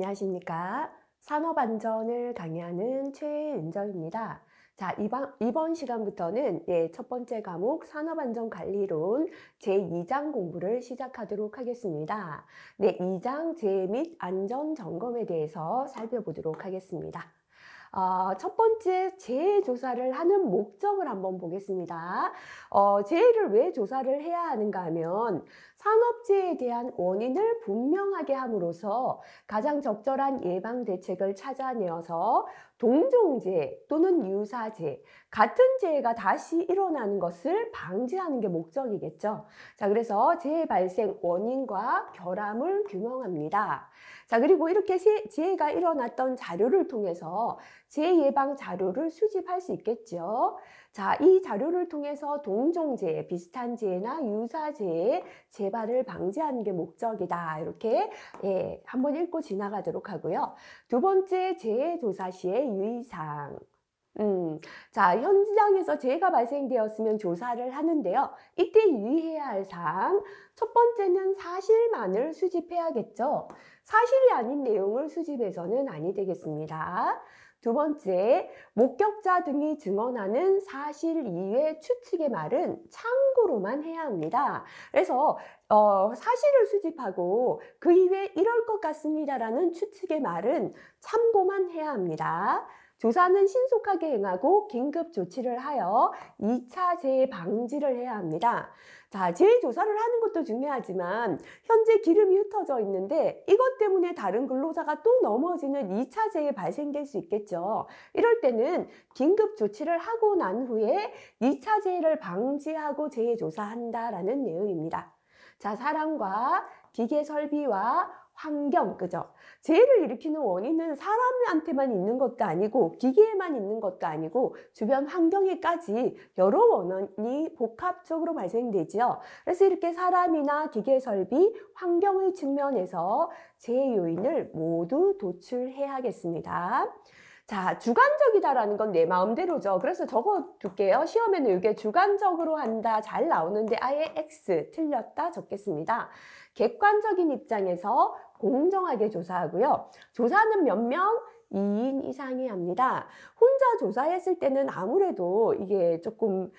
안녕하십니까. 산업안전을 강의하는 최은정입니다. 자, 이번 시간부터는 첫 번째 과목 산업안전관리론 제2장 공부를 시작하도록 하겠습니다. 2장 재해 및 안전점검에 대해서 살펴보도록 하겠습니다. 첫 번째 재해 조사를 하는 목적을 한번 보겠습니다. 재해를 왜 조사를 해야 하는가 하면 산업재해에 대한 원인을 분명하게 함으로써 가장 적절한 예방 대책을 찾아내어서 동종재해 또는 유사재해, 같은 재해가 다시 일어나는 것을 방지하는 게 목적이겠죠. 자, 그래서 재해 발생 원인과 결함을 규명합니다. 자, 그리고 이렇게 재해가 일어났던 자료를 통해서 재해 예방 자료를 수집할 수 있겠죠. 자, 이 자료를 통해서 동종재해, 비슷한 재해나 유사재해 재발을 방지하는 게 목적이다. 이렇게 한번 읽고 지나가도록 하고요. 두 번째, 재해 조사 시의 유의사항. 자, 현장에서 재해가 발생되었으면 조사를 하는데요. 이때 유의해야 할 사항, 첫 번째는 사실만을 수집해야겠죠. 사실이 아닌 내용을 수집해서는 아니 되겠습니다. 두 번째, 목격자 등이 증언하는 사실 이외 추측의 말은 참고로만 해야 합니다. 그래서 사실을 수집하고 그 이외에 이럴 것 같습니다라는 추측의 말은 참고만 해야 합니다. 조사는 신속하게 행하고 긴급 조치를 하여 2차 재해 방지를 해야 합니다. 자, 재해 조사를 하는 것도 중요하지만 현재 기름이 흩어져 있는데 이것 때문에 다른 근로자가 또 넘어지는 2차 재해 발생될 수 있겠죠. 이럴 때는 긴급 조치를 하고 난 후에 2차 재해를 방지하고 재해 조사한다라는 내용입니다. 자, 사람과 기계 설비와 환경, 그죠? 재해를 일으키는 원인은 사람한테만 있는 것도 아니고 기계에만 있는 것도 아니고 주변 환경에까지 여러 원인이 복합적으로 발생되죠. 그래서 이렇게 사람이나 기계 설비, 환경의 측면에서 재해 요인을 모두 도출해야겠습니다. 자, 주관적이다라는 건 내 마음대로죠. 그래서 적어둘게요. 시험에는 이게 주관적으로 한다 잘 나오는데 아예 X 틀렸다 적겠습니다. 객관적인 입장에서 공정하게 조사하고요. 조사는 몇 명? 2인 이상이 합니다. 혼자 조사했을 때는 아무래도 이게 조금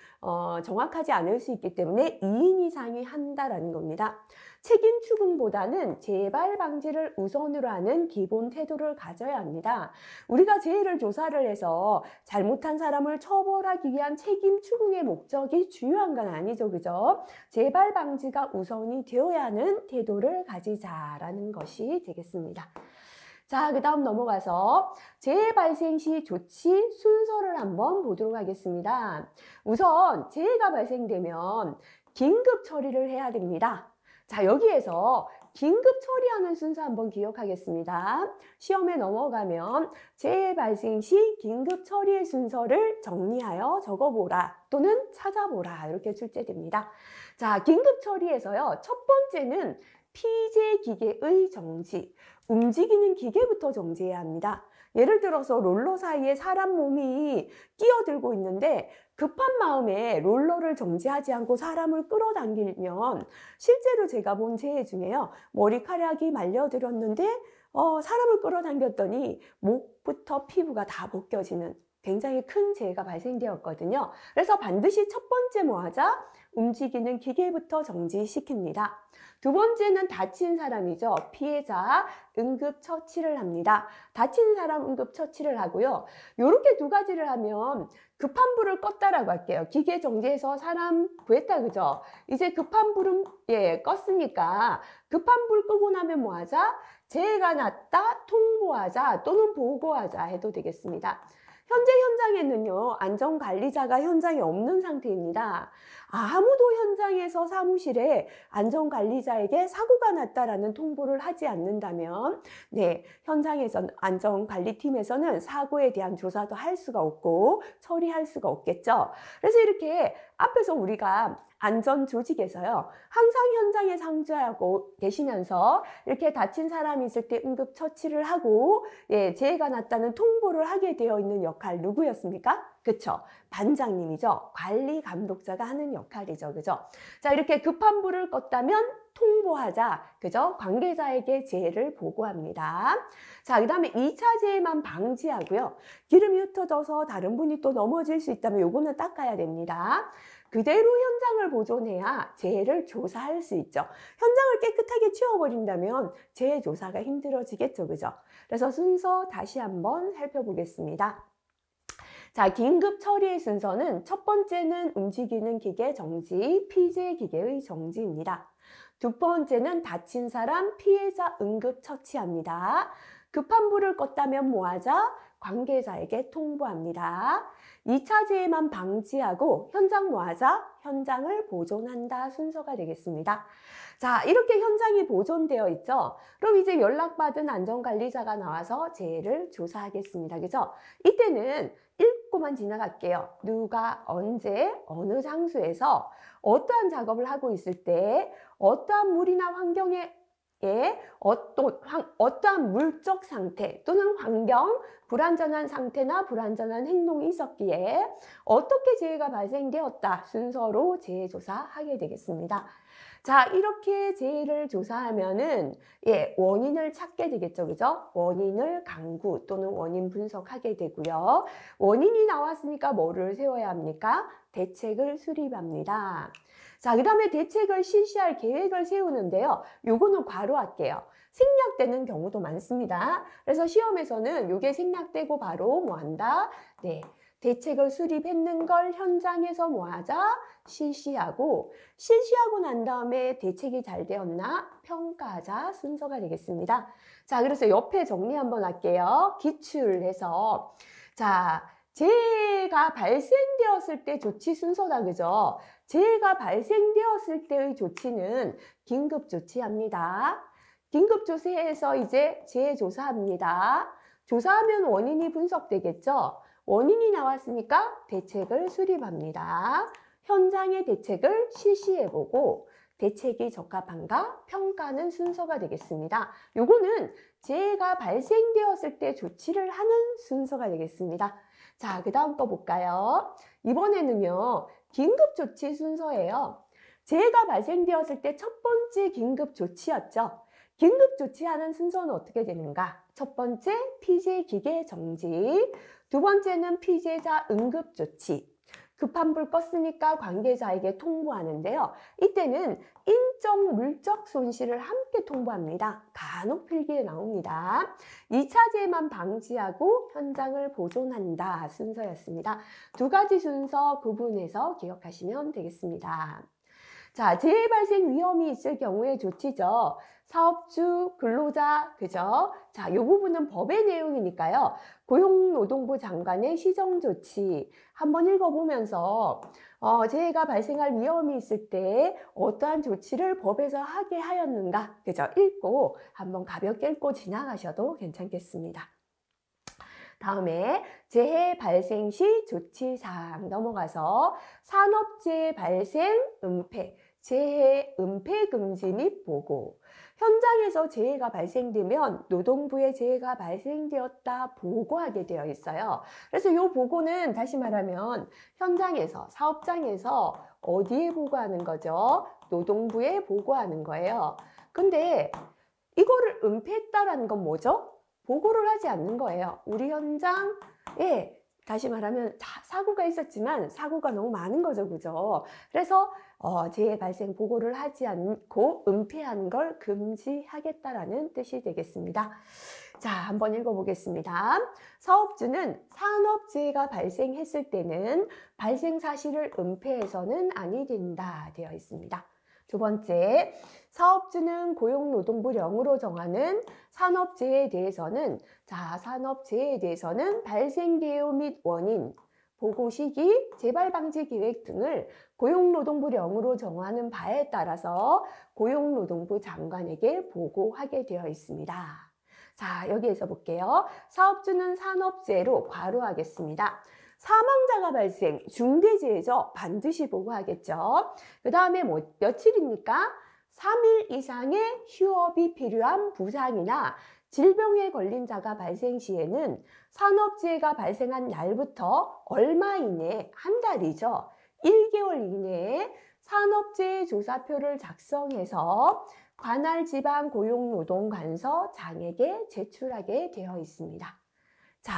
정확하지 않을 수 있기 때문에 2인 이상이 한다라는 겁니다. 책임 추궁보다는 재발 방지를 우선으로 하는 기본 태도를 가져야 합니다. 우리가 재해를 조사를 해서 잘못한 사람을 처벌하기 위한 책임 추궁의 목적이 주요한 건 아니죠. 그죠? 재발 방지가 우선이 되어야 하는 태도를 가지자라는 것이 되겠습니다. 자, 그 다음 넘어가서 재해 발생 시 조치 순서를 한번 보도록 하겠습니다. 우선 재해가 발생되면 긴급 처리를 해야 됩니다. 자, 여기에서 긴급 처리하는 순서 한번 기억하겠습니다. 시험에 넘어가면 재해 발생 시 긴급 처리의 순서를 정리하여 적어보라 또는 찾아보라 이렇게 출제됩니다. 자, 긴급 처리에서요. 첫 번째는 피제 기계의 정지, 움직이는 기계부터 정지해야 합니다. 예를 들어서 롤러 사이에 사람 몸이 끼어들고 있는데 급한 마음에 롤러를 정지하지 않고 사람을 끌어당기면 실제로 제가 본 재해 중에요. 머리카락이 말려들었는데 사람을 끌어당겼더니 목부터 피부가 다 벗겨지는 굉장히 큰 재해가 발생되었거든요. 그래서 반드시 첫 번째 뭐 하자? 움직이는 기계부터 정지시킵니다. 두 번째는 다친 사람이죠. 피해자 응급처치를 합니다. 다친 사람 응급처치를 하고요. 이렇게 두 가지를 하면 급한 불을 껐다라고 할게요. 기계 정지해서 사람 구했다, 그죠? 이제 급한 불은 껐으니까 급한 불 끄고 나면 뭐 하자? 재해가 났다, 통보하자 또는 보고하자 해도 되겠습니다. 현재 현장에는요, 안전관리자가 현장에 없는 상태입니다. 아무도 현장에서 사무실에 안전관리자에게 사고가 났다라는 통보를 하지 않는다면, 현장에서 안전관리팀에서는 사고에 대한 조사도 할 수가 없고 처리할 수가 없겠죠. 그래서 이렇게 앞에서 우리가 안전조직에서요, 항상 현장에 상주하고 계시면서 이렇게 다친 사람이 있을 때 응급처치를 하고 재해가 났다는 통보를 하게 되어 있는 역할 누구였습니까? 그쵸? 반장님이죠. 관리 감독자가 하는 역할이죠. 그죠? 자, 이렇게 급한 불을 껐다면 통보하자. 그죠? 관계자에게 재해를 보고합니다. 자, 그 다음에 2차 재해만 방지하고요. 기름이 흩어져서 다른 분이 또 넘어질 수 있다면 요거는 닦아야 됩니다. 그대로 현장을 보존해야 재해를 조사할 수 있죠. 현장을 깨끗하게 치워버린다면 재해 조사가 힘들어지겠죠. 그죠? 그래서 순서 다시 한번 살펴보겠습니다. 자, 긴급 처리의 순서는 첫 번째는 움직이는 기계 정지, 피제 기계의 정지입니다. 두 번째는 다친 사람, 피해자 응급 처치합니다. 급한 불을 껐다면 뭐하자? 관계자에게 통보합니다. 2차 재해만 방지하고 현장 뭐하자? 현장을 보존한다 순서가 되겠습니다. 자, 이렇게 현장이 보존되어 있죠? 그럼 이제 연락받은 안전관리자가 나와서 재해를 조사하겠습니다. 그죠? 이때는 읽고만 지나갈게요. 누가, 언제, 어느 장소에서 어떠한 작업을 하고 있을 때 어떠한 물이나 환경에 어떠한 물적 상태 또는 환경, 불안전한 상태나 불안전한 행동이 있었기에 어떻게 재해가 발생되었다 순서로 재해 조사하게 되겠습니다. 자, 이렇게 재해를 조사하면은 원인을 찾게 되겠죠. 그죠? 원인을 강구 또는 원인 분석하게 되고요. 원인이 나왔으니까 뭐를 세워야 합니까? 대책을 수립합니다. 자, 그 다음에 대책을 실시할 계획을 세우는데요. 요거는 괄호할게요. 생략되는 경우도 많습니다. 그래서 시험에서는 요게 생략되고 바로 뭐 한다? 네. 대책을 수립했는 걸 현장에서 뭐 하자? 실시하고 난 다음에 대책이 잘 되었나? 평가하자 순서가 되겠습니다. 자, 그래서 옆에 정리 한번 할게요. 기출해서. 자, 재해가 발생되었을 때 조치 순서다. 그죠? 재해가 발생되었을 때의 조치는 긴급 조치합니다. 긴급 조치해서 이제 재해 조사합니다. 조사하면 원인이 분석되겠죠? 원인이 나왔으니까 대책을 수립합니다. 현장의 대책을 실시해보고 대책이 적합한가 평가하는 순서가 되겠습니다. 요거는 재해가 발생되었을 때 조치를 하는 순서가 되겠습니다. 자, 그 다음 거 볼까요? 이번에는요, 긴급조치 순서예요. 재해가 발생되었을 때 첫 번째 긴급조치였죠. 긴급조치하는 순서는 어떻게 되는가? 첫 번째, 피제 기계 정지. 두 번째는 피제자 응급조치. 급한 불 껐으니까 관계자에게 통보하는데요. 이때는 인적 물적 손실을 함께 통보합니다. 간혹 필기에 나옵니다. 2차 재해만 방지하고 현장을 보존한다 순서였습니다. 두 가지 순서 구분해서 기억하시면 되겠습니다. 자, 재해 발생 위험이 있을 경우의 조치죠. 사업주, 근로자, 그죠? 자, 이 부분은 법의 내용이니까요. 고용노동부 장관의 시정조치 한번 읽어보면서 재해가 발생할 위험이 있을 때 어떠한 조치를 법에서 하게 하였는가, 그죠? 읽고 한번 가볍게 읽고 지나가셔도 괜찮겠습니다. 다음에 재해 발생 시 조치사항 넘어가서 산업재해 발생, 은폐, 재해, 은폐 금지 및 보고. 현장에서 재해가 발생되면 노동부에 재해가 발생되었다 보고하게 되어 있어요. 그래서 이 보고는 다시 말하면 현장에서, 사업장에서 어디에 보고하는 거죠? 노동부에 보고하는 거예요. 근데 이거를 은폐했다라는 건 뭐죠? 보고를 하지 않는 거예요. 우리 현장에 다시 말하면 사고가 있었지만 사고가 너무 많은 거죠. 그죠? 그래서 재해 발생 보고를 하지 않고 은폐하는 걸 금지하겠다라는 뜻이 되겠습니다. 자, 한번 읽어보겠습니다. 사업주는 산업재해가 발생했을 때는 발생 사실을 은폐해서는 아니 된다 되어 있습니다. 두 번째, 사업주는 고용노동부 령으로 정하는 산업재해에 대해서는 산업재해에 대해서는 발생 개요 및 원인, 보고 시기, 재발 방지 계획 등을 고용노동부 령으로 정하는 바에 따라서 고용노동부 장관에게 보고하게 되어 있습니다. 자, 여기에서 볼게요. 사업주는 산업재해로 괄호하겠습니다. 사망자가 발생, 중대재해죠. 반드시 보고하겠죠. 그 다음에 며칠입니까? 3일 이상의 휴업이 필요한 부상이나 질병에 걸린 자가 발생 시에는 산업재해가 발생한 날부터 얼마 이내, 한 달이죠. 1개월 이내에 산업재해 조사표를 작성해서 관할 지방 고용노동관서 장에게 제출하게 되어 있습니다. 자,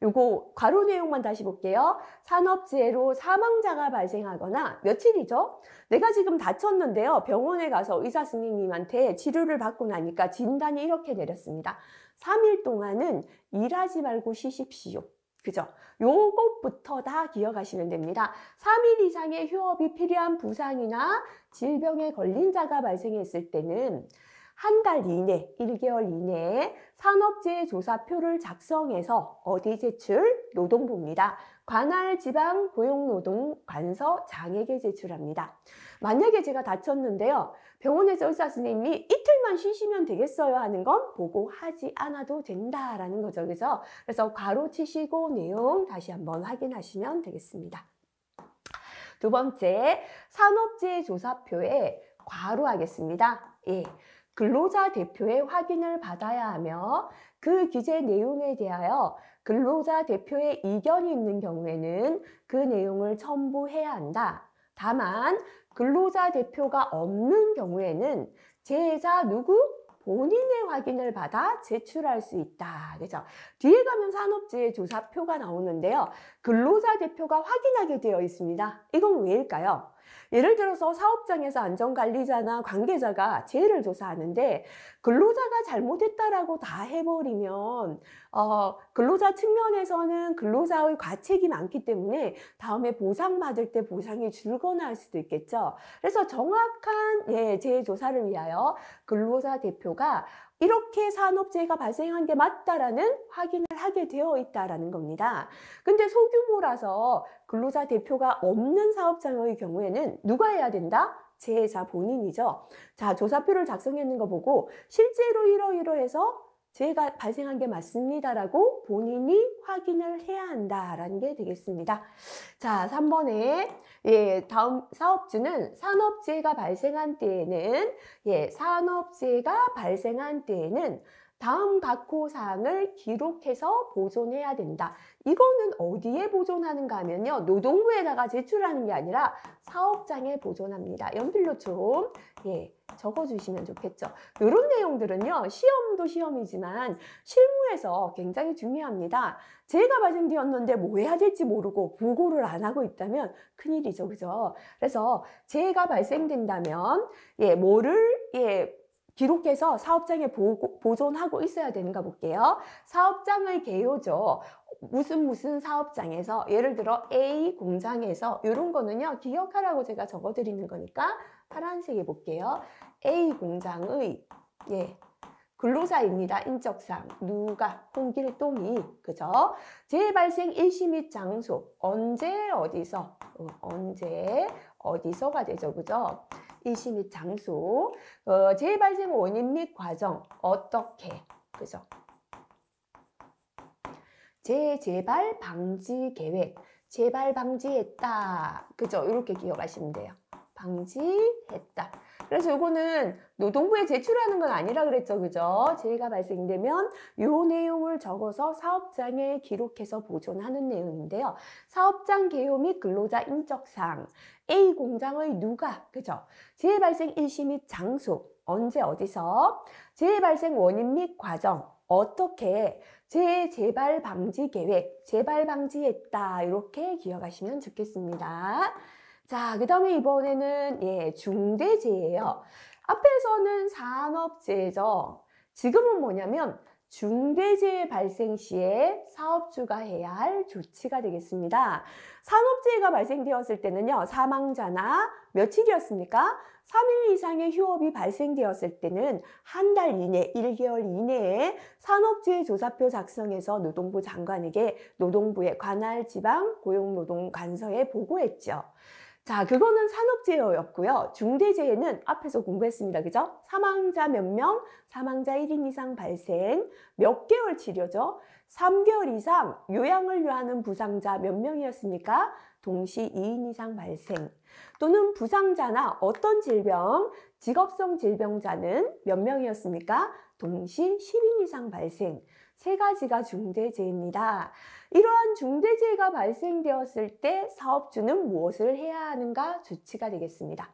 요거 괄호 내용만 다시 볼게요. 산업재해로 사망자가 발생하거나 며칠이죠? 내가 지금 다쳤는데요. 병원에 가서 의사 선생님한테 치료를 받고 나니까 진단이 이렇게 내렸습니다. 3일 동안은 일하지 말고 쉬십시오. 그죠? 요것부터 다 기억하시면 됩니다. 3일 이상의 휴업이 필요한 부상이나 질병에 걸린 자가 발생했을 때는 한 달 이내, 1개월 이내에 산업재해 조사표를 작성해서 어디 제출? 노동부입니다. 관할 지방 고용노동관서 장에게 제출합니다. 만약에 제가 다쳤는데요. 병원에서 의사 선생님이 이틀만 쉬시면 되겠어요 하는 건 보고하지 않아도 된다라는 거죠. 그죠? 그래서 괄호 치시고 내용 다시 한번 확인하시면 되겠습니다. 두 번째, 산업재해 조사표에 괄호하겠습니다. 예. 근로자 대표의 확인을 받아야 하며 그 기재 내용에 대하여 근로자 대표의 이견이 있는 경우에는 그 내용을 첨부해야 한다. 다만 근로자 대표가 없는 경우에는 제자 누구? 본인의 확인을 받아 제출할 수 있다. 그죠? 뒤에 가면 산업재해 조사표가 나오는데요. 근로자 대표가 확인하게 되어 있습니다. 이건 왜일까요? 예를 들어서 사업장에서 안전관리자나 관계자가 재해를 조사하는데 근로자가 잘못했다라고 다 해버리면 근로자 측면에서는 근로자의 과책이 많기 때문에 다음에 보상받을 때 보상이 줄거나 할 수도 있겠죠. 그래서 정확한 재해 조사를 위하여 근로자 대표가 이렇게 산업재해가 발생한 게 맞다라는 확인을 하게 되어 있다라는 겁니다. 근데 소규모라서 근로자 대표가 없는 사업장의 경우에는 누가 해야 된다? 재해자 본인이죠. 자, 조사표를 작성했는 거 보고 실제로 이러이러해서 재해가 발생한 게 맞습니다라고 본인이 확인을 해야 한다라는 게 되겠습니다. 자, 3번에 다음 사업주는 산업재해가 발생한 때에는 산업재해가 발생한 때에는 다음 각호 사항을 기록해서 보존해야 된다. 이거는 어디에 보존하는가 하면요. 노동부에다가 제출하는 게 아니라 사업장에 보존합니다. 연필로 좀 적어주시면 좋겠죠. 이런 내용들은요. 시험도 시험이지만 실무에서 굉장히 중요합니다. 재해가 발생되었는데 뭐 해야 될지 모르고 보고를 안 하고 있다면 큰일이죠. 그죠? 그래서 재해가 발생된다면 뭐를 기록해서 사업장에 보존하고 있어야 되는가 볼게요. 사업장의 개요죠. 무슨 사업장에서 예를 들어 A 공장에서 이런 거는요. 기억하라고 제가 적어드리는 거니까 파란색에 볼게요. A 공장의 근로자입니다. 인적사항 누가? 홍길동이. 그죠? 재해 발생 일시 및 장소 언제 어디서가 되죠. 그죠? 일시 및 장소, 재해 발생 원인 및 과정, 어떻게, 그죠? 재발 방지 계획, 재발 방지했다, 그죠? 이렇게 기억하시면 돼요. 방지했다. 그래서 이거는 노동부에 제출하는 건 아니라 그랬죠. 그죠? 재해가 발생되면 이 내용을 적어서 사업장에 기록해서 보존하는 내용인데요. 사업장 개요 및 근로자 인적사항. A 공장의 누가, 그죠? 재해 발생 일시 및 장소, 언제 어디서, 재해 발생 원인 및 과정, 어떻게, 재해 재발 방지 계획, 재발 방지했다. 이렇게 기억하시면 좋겠습니다. 자, 그 다음에 이번에는 중대재해예요. 앞에서는 산업재해죠. 지금은 뭐냐면 중대재해 발생 시에 사업주가 해야 할 조치가 되겠습니다. 산업재해가 발생되었을 때는요. 사망자나 며칠이었습니까? 3일 이상의 휴업이 발생되었을 때는 한 달 이내, 1개월 이내에 산업재해 조사표 작성해서 노동부 장관에게 노동부의 관할 지방 고용노동관서에 보고했죠. 자, 그거는 산업재해였고요. 중대재해는 앞에서 공부했습니다. 그죠? 사망자 몇 명? 사망자 1인 이상 발생. 몇 개월 치료죠? 3개월 이상 요양을 요하는 부상자 몇 명이었습니까? 동시 2인 이상 발생. 또는 부상자나 어떤 질병, 직업성 질병자는 몇 명이었습니까? 동시 10인 이상 발생. 세 가지가 중대재해입니다. 이러한 중대재해가 발생되었을 때 사업주는 무엇을 해야 하는가 조치가 되겠습니다.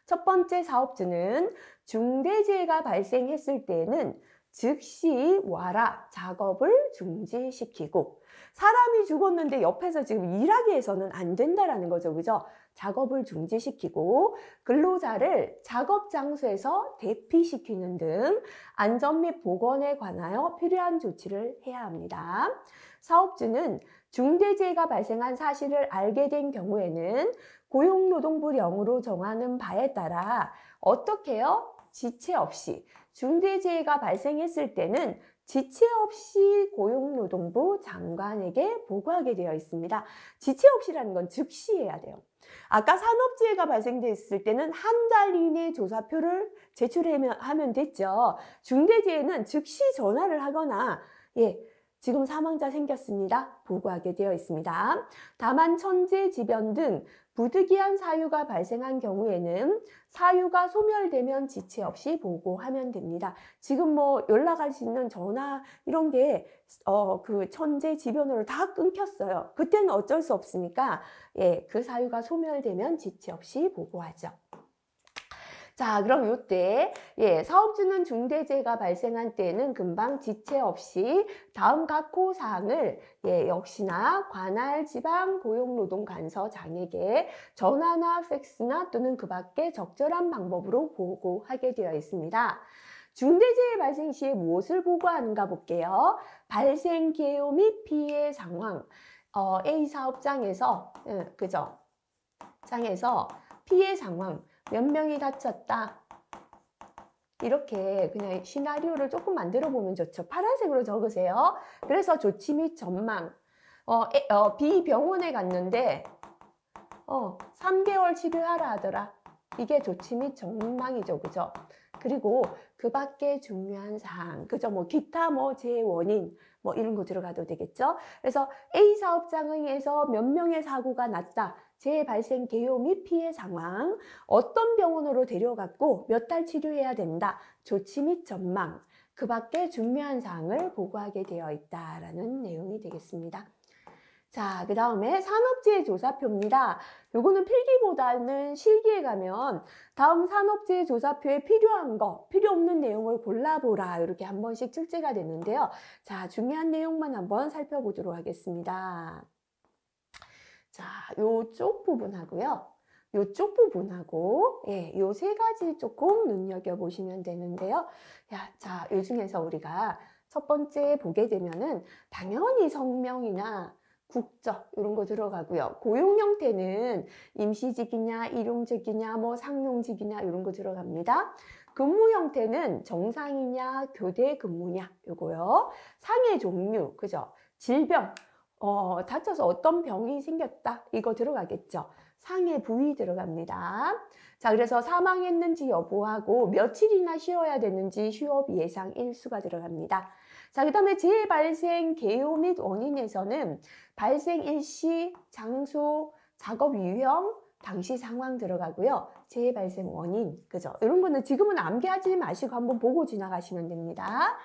첫 번째, 사업주는 중대재해가 발생했을 때에는 즉시 와라 작업을 중지시키고, 사람이 죽었는데 옆에서 지금 일하게 해서는 안 된다라는 거죠. 그죠? 작업을 중지시키고 근로자를 작업 장소에서 대피시키는 등 안전 및 보건에 관하여 필요한 조치를 해야 합니다. 사업주는 중대재해가 발생한 사실을 알게 된 경우에는 고용노동부령으로 정하는 바에 따라 어떻게 해요? 지체 없이, 중대재해가 발생했을 때는 지체 없이 고용노동부 장관에게 보고하게 되어 있습니다. 지체 없이라는 건 즉시 해야 돼요. 아까 산업재해가 발생됐을 때는 한 달 이내 조사표를 제출하면 됐죠. 중대재해는 즉시 전화를 하거나 지금 사망자 생겼습니다, 보고하게 되어 있습니다. 다만 천재지변 등 부득이한 사유가 발생한 경우에는 사유가 소멸되면 지체 없이 보고하면 됩니다. 지금 뭐 연락할 수 있는 전화 이런 게 그 천재지변으로 다 끊겼어요. 그때는 어쩔 수 없으니까 그 사유가 소멸되면 지체 없이 보고하죠. 자, 그럼 요때 사업주는 중대재해가 발생한 때에는 금방 지체 없이 다음 각호 사항을 역시나 관할 지방 고용노동간서장에게 전화나 팩스나 또는 그 밖에 적절한 방법으로 보고하게 되어 있습니다. 중대재해 발생 시에 무엇을 보고하는가 볼게요. 발생 개요 및 피해 상황. A 사업장에서 그죠? 장에서 피해 상황, 몇 명이 다쳤다. 이렇게 그냥 시나리오를 조금 만들어 보면 좋죠. 파란색으로 적으세요. 그래서 조치 및 전망. B 병원에 갔는데 3개월 치료하라 하더라. 이게 조치 및 전망이죠. 그죠? 그리고 그 밖에 중요한 사항, 그죠? 뭐 기타 재원인 이런 거 들어가도 되겠죠? 그래서 A 사업장에서 몇 명의 사고가 났다. 재해 발생 개요 및 피해 상황, 어떤 병원으로 데려갔고 몇 달 치료해야 된다. 조치 및 전망, 그 밖에 중요한 사항을 보고하게 되어 있다라는 내용이 되겠습니다. 자, 그 다음에 산업재해 조사표입니다. 요거는 필기보다는 실기에 가면 다음 산업재해 조사표에 필요한 거, 필요 없는 내용을 골라보라 이렇게 한 번씩 출제가 되는데요. 자, 중요한 내용만 한번 살펴보도록 하겠습니다. 자, 요쪽 부분하고요. 요쪽 부분하고 요 세 가지 조금 눈여겨보시면 되는데요. 자, 요 중에서 우리가 첫 번째 보게 되면은 당연히 성명이나 국적 이런 거 들어가고요. 고용 형태는 임시직이냐 일용직이냐 상용직이냐 이런 거 들어갑니다. 근무 형태는 정상이냐 교대 근무냐 요거요. 상해 종류, 그죠? 질병, 다쳐서 어떤 병이 생겼다 이거 들어가겠죠. 상해 부위 들어갑니다. 자, 그래서 사망했는지 여부하고 며칠이나 쉬어야 되는지 휴업 예상 일수가 들어갑니다. 자, 그 다음에 재해 발생 개요 및 원인에서는 발생 일시, 장소, 작업 유형, 당시 상황 들어가고요. 재해 발생 원인, 그죠? 이런 거는 지금은 암기하지 마시고 한번 보고 지나가시면 됩니다.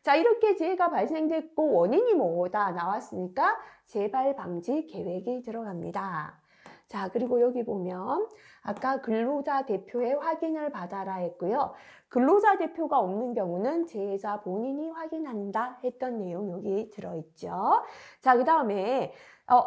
자, 이렇게 재해가 발생됐고 원인이 뭐다 나왔으니까 재발 방지 계획이 들어갑니다. 자, 그리고 여기 보면 아까 근로자 대표의 확인을 받아라 했고요. 근로자 대표가 없는 경우는 재해자 본인이 확인한다 했던 내용 여기 들어있죠. 자, 그 다음에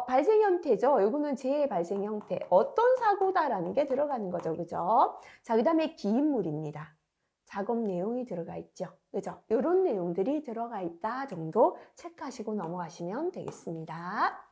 발생 형태죠. 이거는 재해 발생 형태. 어떤 사고다라는 게 들어가는 거죠. 그죠? 자, 그 다음에 기인물입니다. 작업 내용이 들어가 있죠. 그죠? 이런 내용들이 들어가 있다 정도 체크하시고 넘어가시면 되겠습니다.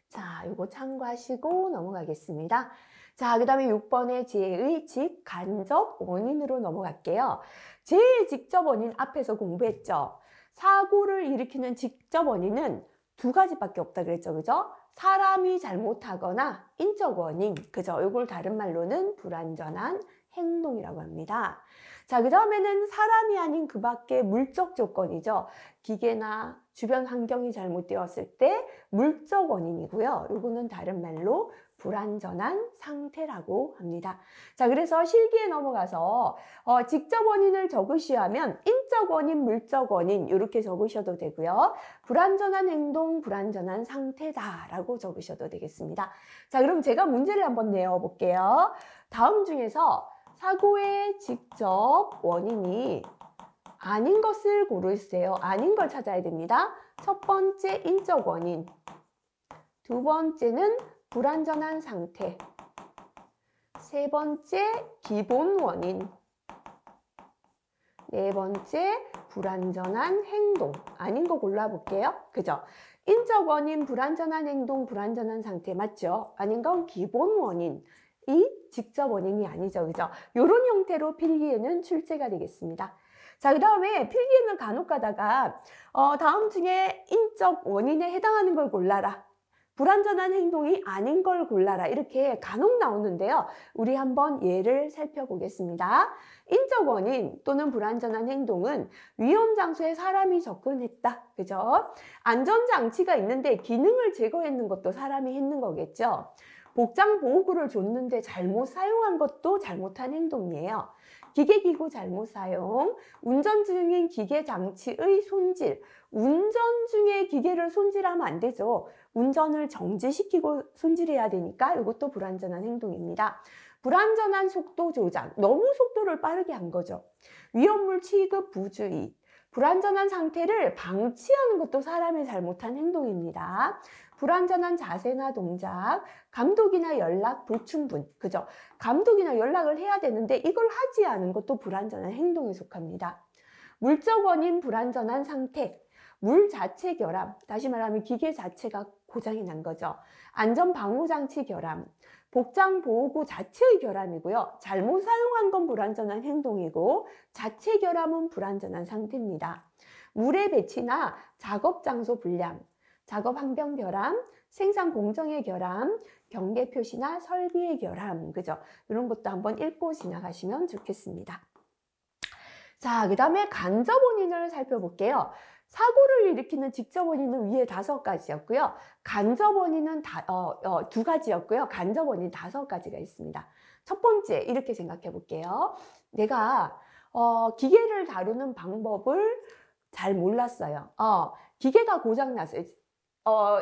자, 요거 참고하시고 넘어가겠습니다. 자, 그 다음에 6번의 재해의 직간접 원인으로 넘어갈게요. 재해의 직접 원인 앞에서 공부했죠. 사고를 일으키는 직접 원인은 두 가지밖에 없다 그랬죠. 그죠? 사람이 잘못하거나 인적 원인, 그죠? 이걸 다른 말로는 불완전한 행동이라고 합니다. 자, 그 다음에는 사람이 아닌 그 밖의 물적 조건이죠. 기계나 주변 환경이 잘못되었을 때 물적 원인이고요. 요거는 다른 말로 불완전한 상태라고 합니다. 자, 그래서 실기에 넘어가서 직접 원인을 적으셔야 하면 인적 원인, 물적 원인 이렇게 적으셔도 되고요. 불완전한 행동, 불완전한 상태다라고 적으셔도 되겠습니다. 자, 그럼 제가 문제를 한번 내어볼게요. 다음 중에서 사고의 직접 원인이 아닌 것을 고르세요. 아닌 걸 찾아야 됩니다. 첫 번째 인적 원인, 두 번째는 불완전한 상태, 세 번째 기본 원인, 네 번째 불완전한 행동. 아닌 거 골라볼게요. 그죠? 인적 원인, 불완전한 행동, 불완전한 상태 맞죠? 아닌 건 기본 원인. 이 직접 원인이 아니죠. 그죠? 이런 형태로 필기에는 출제가 되겠습니다. 자, 그 다음에 필기에는 간혹 가다가 다음 중에 인적 원인에 해당하는 걸 골라라. 불완전한 행동이 아닌 걸 골라라. 이렇게 간혹 나오는데요. 우리 한번 예를 살펴보겠습니다. 인적 원인 또는 불완전한 행동은 위험 장소에 사람이 접근했다. 그죠? 안전장치가 있는데 기능을 제거했는 것도 사람이 했는 거겠죠. 복장 보호구를 줬는데 잘못 사용한 것도 잘못한 행동이에요. 기계기구 잘못 사용, 운전 중인 기계장치의 손질. 운전 중에 기계를 손질하면 안 되죠. 운전을 정지시키고 손질해야 되니까 이것도 불완전한 행동입니다. 불완전한 속도 조장, 너무 속도를 빠르게 한 거죠. 위험물 취급 부주의, 불완전한 상태를 방치하는 것도 사람의 잘못한 행동입니다. 불완전한 자세나 동작, 감독이나 연락 불충분, 그죠? 감독이나 연락을 해야 되는데 이걸 하지 않은 것도 불완전한 행동에 속합니다. 물적 원인 불완전한 상태, 물 자체 결함, 다시 말하면 기계 자체가 고장이 난 거죠. 안전방호장치 결함, 복장 보호구 자체의 결함이고요. 잘못 사용한 건 불완전한 행동이고 자체 결함은 불완전한 상태입니다. 물의 배치나 작업 장소 불량, 작업 환경 결함, 생산 공정의 결함, 경계 표시나 설비의 결함, 그죠? 이런 것도 한번 읽고 지나가시면 좋겠습니다. 자, 그 다음에 간접 원인을 살펴볼게요. 사고를 일으키는 직접 원인은 위에 5가지였고요. 간접 원인은 두 가지였고요. 간접 원인 5가지가 있습니다. 첫 번째, 이렇게 생각해 볼게요. 내가 기계를 다루는 방법을 잘 몰랐어요. 기계가 고장났어요.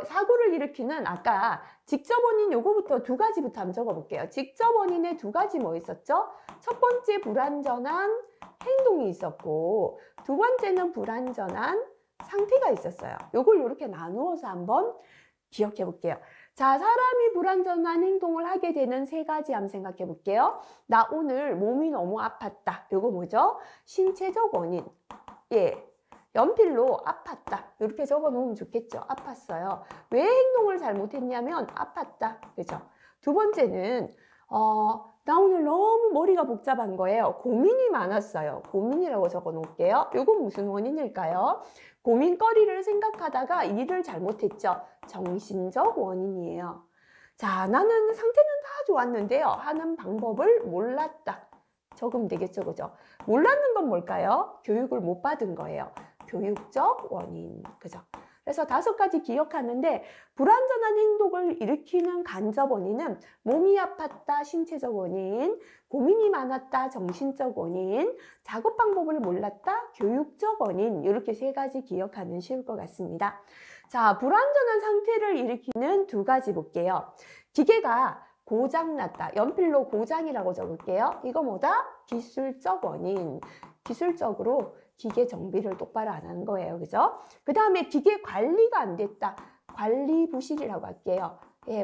사고를 일으키는 아까 직접 원인 요거부터 2가지부터 한번 적어볼게요. 직접 원인에 2가지 뭐 있었죠? 첫 번째 불완전한 행동이 있었고 두 번째는 불완전한 상태가 있었어요. 요걸 이렇게 나누어서 한번 기억해 볼게요. 자, 사람이 불완전한 행동을 하게 되는 3가지 한번 생각해 볼게요. 나 오늘 몸이 너무 아팠다. 요거 뭐죠? 신체적 원인. 예. 연필로 아팠다. 이렇게 적어 놓으면 좋겠죠. 아팠어요. 왜 행동을 잘못했냐면 아팠다. 그죠? 두 번째는 나 오늘 너무 머리가 복잡한 거예요. 고민이 많았어요. 고민이라고 적어 놓을게요. 이건 무슨 원인일까요? 고민거리를 생각하다가 일을 잘못했죠. 정신적 원인이에요. 자, 나는 상태는 다 좋았는데요. 하는 방법을 몰랐다. 적으면 되겠죠. 그죠? 몰랐는 건 뭘까요? 교육을 못 받은 거예요. 교육적 원인. 그죠? 그래서 5가지 기억하는데 불완전한 행동을 일으키는 간접 원인은 몸이 아팠다, 신체적 원인, 고민이 많았다, 정신적 원인, 작업 방법을 몰랐다, 교육적 원인. 이렇게 3가지 기억하면 쉬울 것 같습니다. 자, 불완전한 상태를 일으키는 2가지 볼게요. 기계가 고장났다. 연필로 고장이라고 적을게요. 이거 뭐다? 기술적 원인. 기술적으로 기계 정비를 똑바로 안 하는 거예요. 그죠? 그 다음에 기계 관리가 안 됐다. 관리 부실이라고 할게요. 예.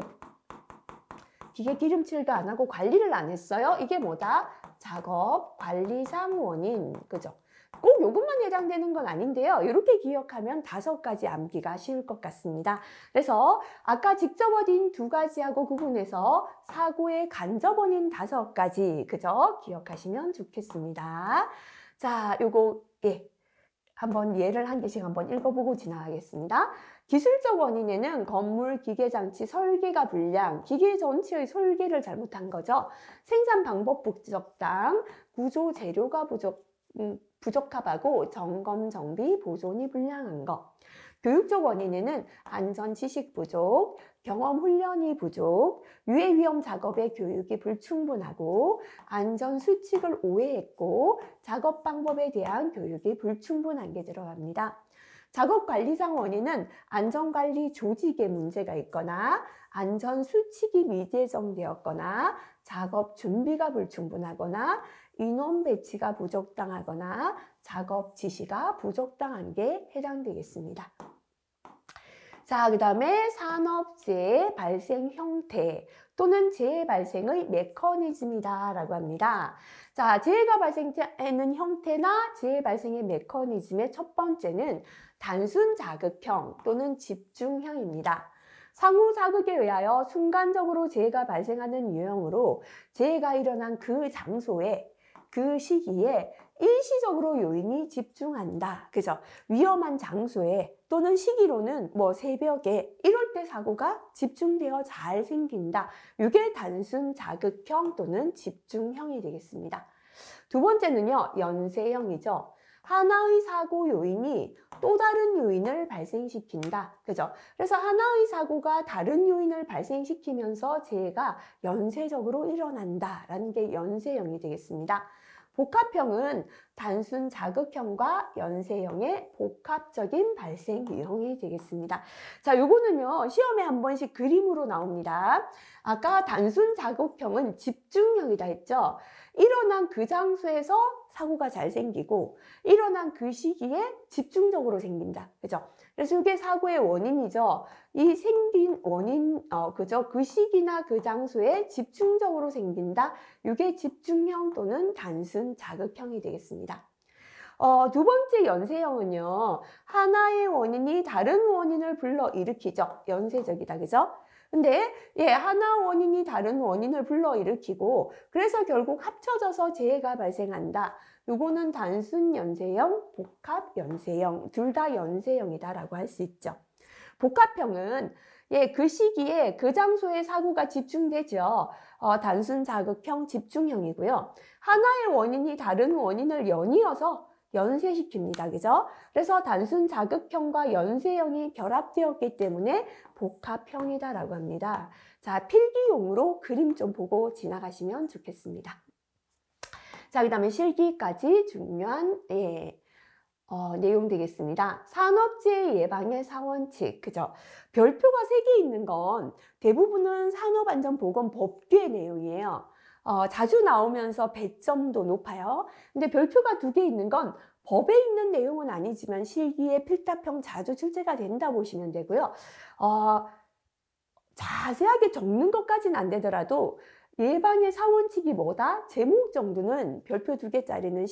기계 기름칠도 안 하고 관리를 안 했어요. 이게 뭐다? 작업 관리상 원인. 그죠? 꼭 요것만 해당되는 건 아닌데요. 이렇게 기억하면 5가지 암기가 쉬울 것 같습니다. 그래서 아까 직접 원인 2가지하고 구분해서 사고의 간접 원인 5가지. 그죠? 기억하시면 좋겠습니다. 자, 요거 예. 한번 예를 한 개씩 한번 읽어보고 지나가겠습니다. 기술적 원인에는 건물, 기계장치, 설계가 불량, 기계 전체의 설계를 잘못한 거죠. 생산 방법 부적당, 구조 재료가 부족, 부적합하고 점검, 정비, 보존이 불량한 것. 교육적 원인에는 안전 지식 부족, 경험 훈련이 부족, 유해 위험 작업의 교육이 불충분하고 안전 수칙을 오해했고 작업 방법에 대한 교육이 불충분한 게 들어갑니다. 작업 관리상 원인은 안전관리 조직에 문제가 있거나 안전 수칙이 미제정되었거나 작업 준비가 불충분하거나 인원 배치가 부적당하거나 작업 지시가 부적당한 게 해당되겠습니다. 자, 그 다음에 산업재해 발생 형태 또는 재해 발생의 메커니즘이다 라고 합니다. 자, 재해가 발생하는 형태나 재해 발생의 메커니즘의 첫 번째는 단순 자극형 또는 집중형입니다. 상호 자극에 의하여 순간적으로 재해가 발생하는 유형으로 재해가 일어난 그 장소에 그 시기에 일시적으로 요인이 집중한다. 그죠? 위험한 장소에 또는 시기로는 뭐 새벽에 이럴 때 사고가 집중되어 잘 생긴다. 이게 단순 자극형 또는 집중형이 되겠습니다. 두 번째는요, 연쇄형이죠. 하나의 사고 요인이 또 다른 요인을 발생시킨다. 그죠? 그래서 하나의 사고가 다른 요인을 발생시키면서 재해가 연쇄적으로 일어난다라는 게 연쇄형이 되겠습니다. 복합형은 단순 자극형과 연쇄형의 복합적인 발생 유형이 되겠습니다. 자, 요거는요, 시험에 한 번씩 그림으로 나옵니다. 아까 단순 자극형은 집중형이다 했죠? 일어난 그 장소에서 사고가 잘 생기고 일어난 그 시기에 집중적으로 생긴다. 그죠? 그래서 이게 사고의 원인이죠. 이 생긴 원인, 그죠? 그 시기나 그 장소에 집중적으로 생긴다. 이게 집중형 또는 단순 자극형이 되겠습니다. 두 번째 연쇄형은요. 하나의 원인이 다른 원인을 불러일으키죠. 연쇄적이다. 그죠? 근데 하나 원인이 다른 원인을 불러일으키고 그래서 결국 합쳐져서 재해가 발생한다. 요거는 단순 연쇄형, 복합 연쇄형, 둘 다 연쇄형이다라고 할 수 있죠. 복합형은 그 시기에 그 장소에 사고가 집중되죠. 단순 자극형, 집중형이고요. 하나의 원인이 다른 원인을 연이어서 연쇄시킵니다. 그죠? 그래서 단순 자극형과 연쇄형이 결합되었기 때문에 복합형이다라고 합니다. 자, 필기용으로 그림 좀 보고 지나가시면 좋겠습니다. 자, 그 다음에 실기까지 중요한 내용 되겠습니다. 산업재해 예방의 4원칙, 그죠? 별표가 3개 있는 건 대부분은 산업안전보건법규의 내용이에요. 자주 나오면서 배점도 높아요. 근데 별표가 2개 있는 건 법에 있는 내용은 아니지만 실기에 필답형 자주 출제가 된다 보시면 되고요. 자세하게 적는 것까지는 안 되더라도 예방의 4원칙이 뭐다? 제목 정도는 별표 2개짜리는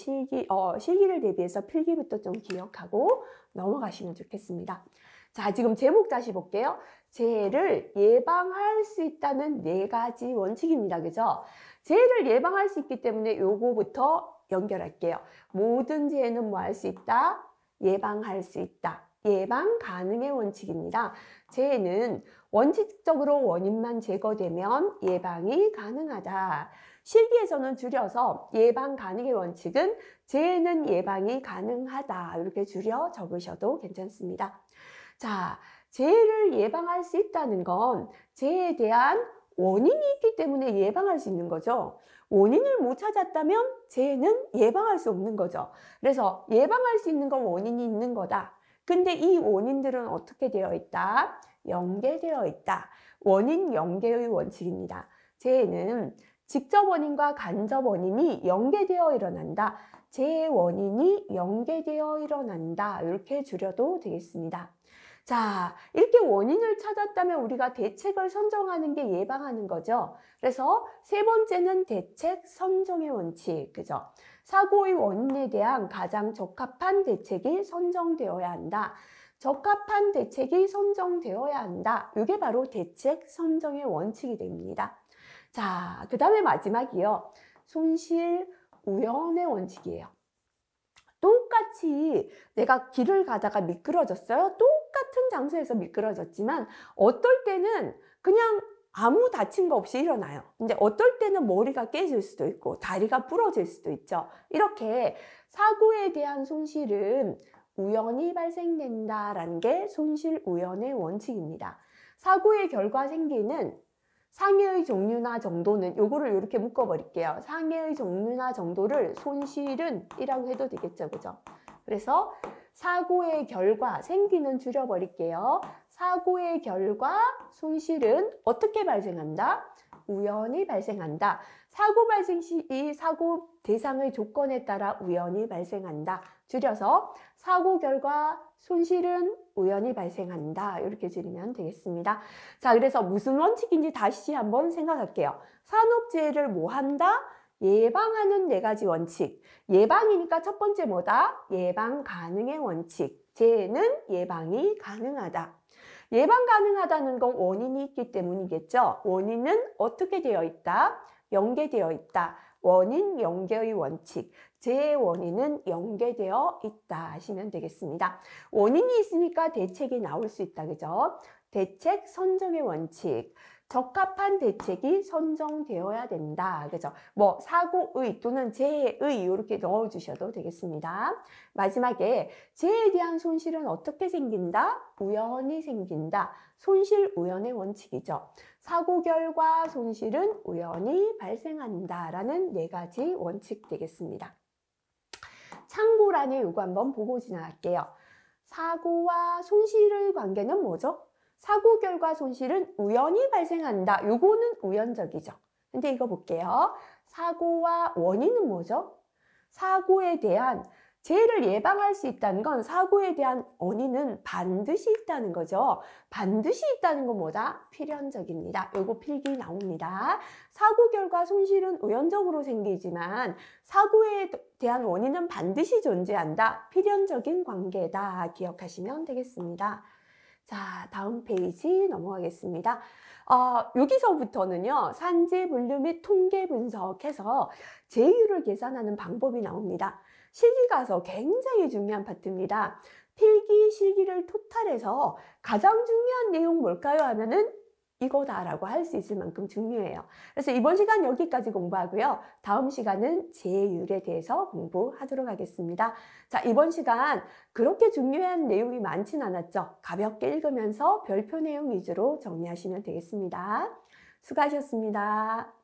실기를 대비해서 필기부터 좀 기억하고 넘어가시면 좋겠습니다. 자, 지금 제목 다시 볼게요. 재해를 예방할 수 있다는 4가지 원칙입니다. 그죠? 재해를 예방할 수 있기 때문에 요거부터 연결할게요. 모든 재해는 뭐 할 수 있다? 예방할 수 있다. 예방 가능의 원칙입니다. 재해는 원칙적으로 원인만 제거되면 예방이 가능하다. 실기에서는 줄여서 예방 가능의 원칙은 재해는 예방이 가능하다. 이렇게 줄여 적으셔도 괜찮습니다. 자, 재해를 예방할 수 있다는 건 재해에 대한 원인이 있기 때문에 예방할 수 있는 거죠. 원인을 못 찾았다면 재해는 예방할 수 없는 거죠. 그래서 예방할 수 있는 건 원인이 있는 거다. 근데 이 원인들은 어떻게 되어 있다? 연계되어 있다. 원인 연계의 원칙입니다. 재해는 직접 원인과 간접 원인이 연계되어 일어난다. 재해 원인이 연계되어 일어난다. 이렇게 줄여도 되겠습니다. 자, 이렇게 원인을 찾았다면 우리가 대책을 선정하는 게 예방하는 거죠. 그래서 3번째는 대책 선정의 원칙, 그죠? 사고의 원인에 대한 가장 적합한 대책이 선정되어야 한다. 적합한 대책이 선정되어야 한다. 이게 바로 대책 선정의 원칙이 됩니다. 자, 그 다음에 마지막이요. 손실 우연의 원칙이에요. 똑같이 내가 길을 가다가 미끄러졌어요. 똑같은 장소에서 미끄러졌지만 어떨 때는 그냥 아무 다친 거 없이 일어나요. 근데 어떨 때는 머리가 깨질 수도 있고 다리가 부러질 수도 있죠. 이렇게 사고에 대한 손실은 우연히 발생된다라는 게 손실우연의 원칙입니다. 사고의 결과 생기는 상해의 종류나 정도는 요거를 이렇게 묶어버릴게요. 상해의 종류나 정도를 손실은 이라고 해도 되겠죠. 그죠? 그래서 사고의 결과, 생기는 줄여버릴게요. 사고의 결과, 손실은 어떻게 발생한다? 우연히 발생한다. 사고 발생 시 이 사고 대상의 조건에 따라 우연히 발생한다. 줄여서 사고 결과, 손실은 우연히 발생한다. 이렇게 줄이면 되겠습니다. 자, 그래서 무슨 원칙인지 다시 한번 생각할게요. 산업재해를 뭐 한다? 예방하는 4가지 원칙. 예방이니까 첫 번째 뭐다? 예방 가능의 원칙. 재해는 예방이 가능하다. 예방 가능하다는 건 원인이 있기 때문이겠죠. 원인은 어떻게 되어 있다? 연계되어 있다. 원인 연계의 원칙. 재해 원인은 연계되어 있다 하시면 되겠습니다. 원인이 있으니까 대책이 나올 수 있다. 그죠? 대책 선정의 원칙. 적합한 대책이 선정되어야 된다. 그죠? 뭐 사고의 또는 재해의 이렇게 넣어주셔도 되겠습니다. 마지막에 재해에 대한 손실은 어떻게 생긴다? 우연히 생긴다. 손실 우연의 원칙이죠. 사고 결과 손실은 우연히 발생한다라는 4가지 원칙 되겠습니다. 참고란에 요거 한번 보고 지나갈게요. 사고와 손실의 관계는 뭐죠? 사고 결과 손실은 우연히 발생한다. 요거는 우연적이죠. 근데 이거 볼게요. 사고와 원인은 뭐죠? 사고에 대한 재해를 예방할 수 있다는 건 사고에 대한 원인은 반드시 있다는 거죠. 반드시 있다는 건 뭐다? 필연적입니다. 요거 필기 나옵니다. 사고 결과 손실은 우연적으로 생기지만 사고에 대한 원인은 반드시 존재한다. 필연적인 관계다. 기억하시면 되겠습니다. 자, 다음 페이지 넘어가겠습니다. 여기서부터는요, 산재 분류 및 통계 분석해서 재율을 계산하는 방법이 나옵니다. 실기 가서 굉장히 중요한 파트입니다. 필기, 실기를 토탈해서 가장 중요한 내용 뭘까요? 하면은 이거다라고 할 수 있을 만큼 중요해요. 그래서 이번 시간 여기까지 공부하고요. 다음 시간은 재율에 대해서 공부하도록 하겠습니다. 자, 이번 시간 그렇게 중요한 내용이 많진 않았죠. 가볍게 읽으면서 별표 내용 위주로 정리하시면 되겠습니다. 수고하셨습니다.